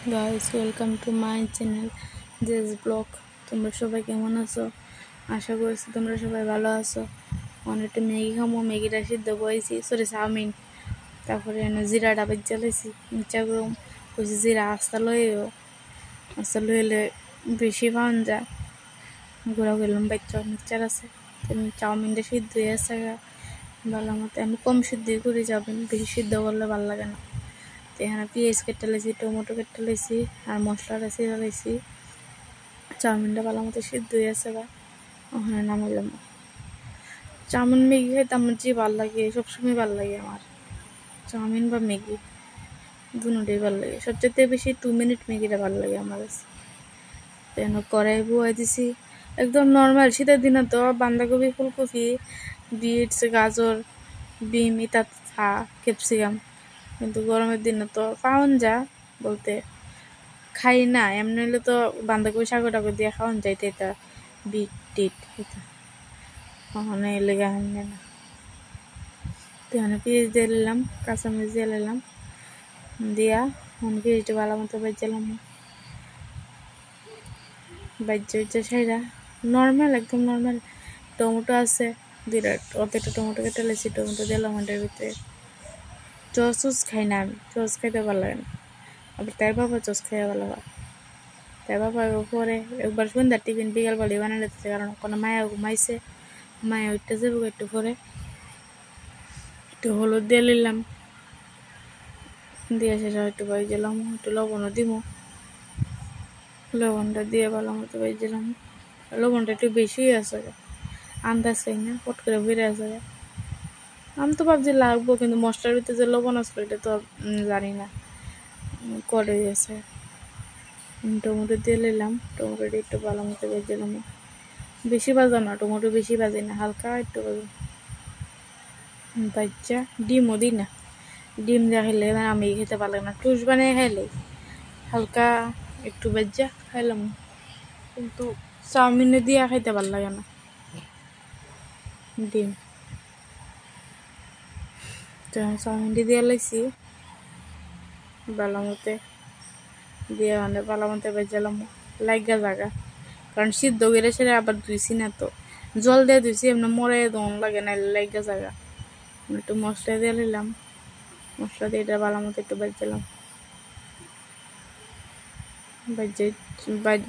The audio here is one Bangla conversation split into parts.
Guys, welcome to my channel জেস ব্লগ। তোমরা সবাই কেমন আছো? আশা করছি তোমরা সবাই ভালো আছো। অনেকটা ম্যাগি খামো, ম্যাগিটা সিদ্ধ করেছি, চাউমিন। তারপরে জিরাটা বেজ জ্বালাইছি, মির্চা গরম কইছি, জিরা আস্তা লইলে বেশি পাওয়া যায়। ঘোরা করলাম বাচ্চা মিক্সচার আছে, চাউমিনটা সিদ্ধ হয়ে আছে ভালো মতো। আমি কম সিদ্ধই করে যাবেন, বেশি সিদ্ধ করলে ভালো লাগে না। এখানে পেঁয়াজ কেটে লাইছি, টমেটো কেটে লাইছি, আর মশলাটা ছিঁড়ে লাইছি। চাউমিনটা ভালো মতো সিদ্ধ হয়ে আছে ওখানে নামাইলাম। চাউমিন ম্যাগি খাইতে আমার যে ভালো লাগে, সবসময় ভালো লাগে আমার। চাউমিন বা ম্যাগি দুটোই ভালো লাগে, সবচেয়ে বেশি 2 মিনিট ম্যাগিটা ভালো লাগে আমার কাছে। কেন কড়াই বুয়াই দিছি, একদম নর্মাল। শীতের দিনে তো বাঁধাকপি, ফুলকপি, বিটস, গাজর, বিম ইত্যাদি ক্যাপসিকাম, কিন্তু গরমের দিনে তো পাওন যা বলতে খাই না। এমনি হলে তো বাঁধাকপি শাক টাকু দিয়ে খাওয়ান যাইতে, এটা বিট টিট এটা ওখানে লেগে আনবে না। তো এখানে পেঁয়াজ দিয়ে নিলাম, কাঁচামরিচ দিয়ে নিলাম, দিয়া পেঁয়াজটা ভালো মতো বাজলাম। বাজ্য সাইরা নর্মাল, একদম নর্মাল। টমেটো আছে অতটা টমেটো কেটে লেছি, টমেটো দিলাম ওটার ভিতরে। চস খাই না আমি, চস খাইতে ভালো লাগে না। আবার তাই বাবা চস খাইয়া ভালো হয়। তাই বাবা পরে একবার সন্ধ্যার টিফিন বিকাল বলে বানিয়ে দিতেছে, কারণ কোনো মায়া ঘুমাইছে, মায়া উঠতে যাবো একটু পরে। একটু হলুদ দিয়ে নিলাম, দিয়ে শেষ একটু বাজিলাম, একটু লবণও দিব। লবণটা দিয়ে ভালো মতো বাজিলাম। লবণটা একটু বেশি আছে, আন্দাজ চাই না, পট করে বেড়ে আছে। আমি তো ভাবছি লাগবো, কিন্তু মশলার ভিতরে যে লবণ আসলো এটা তো জানি না করে দিয়েছে। টমেটো দিয়ে নিলাম, টমেটোটা একটু ভালো মতো ভেজেলাম। বেশি ভাজা না, টমেটো বেশি ভাজি না, হালকা একটু বাচ্চা। ডিমও দিই না, ডিম দিয়ে খাইলে আমি খেতে ভালো লাগে না। টোস্ট বানিয়ে খাইলে হালকা একটু বাজ্যা খাইলাম, কিন্তু চাউমিনে দিয়ে খাইতে ভালো লাগে না ডিম। তো চাউমিনটি দিয়ে লাইছি ভালো মতে, দিয়ে ভালো মতো বাজালাম লাগা জায়গা, কারণ সিদ্ধ করে সেটা আবার ধুইছি না তো, জল দিয়ে ধুইছি, এমনি মরে দন লাগে না, লাগা জায়গা। একটু মশলা দিয়ে নিলাম, মশলা দিয়ে এটা ভালো মতো একটু বাজলাম,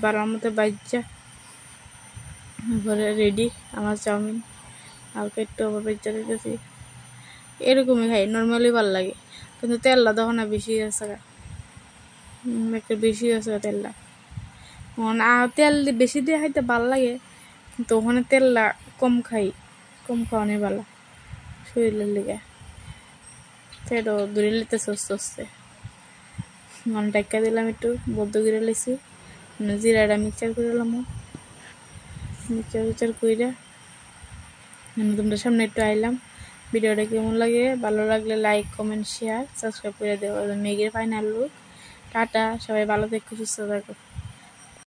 ভালো মতো বাজ্যা পরে রেডি আমার চাউমিন। হালকা একটু আবার বাজ্যা দিতেছি, এরকমই খাই, নর্মালি ভালো লাগে। কিন্তু তেলটা তখন বেশি আছে, একটু বেশি আছে তেলটা। তেল বেশি দিয়ে খাইতে ভালো লাগে, কিন্তু ওখানে তেলটা কম খাই, কম খাওয়ানি ভালো শরীরের লেগে। পেটও দূরে লিতেছে আস্তে আস্তে। টাকা দিলাম, একটু বদ্ধ করে লেছি, জিরাটা মিক্সচার করে এলাম, মিক্সচার করে তোমরা সামনে একটু আইলাম। ভিডিওটা কেমন লাগে, ভালো লাগলে লাইক, কমেন্ট, শেয়ার, সাবস্ক্রাইব করে দেবো। মেঘের ফাইনাল লুক। টাটা, সবাই ভালো থেকো, সুস্থ থাকো।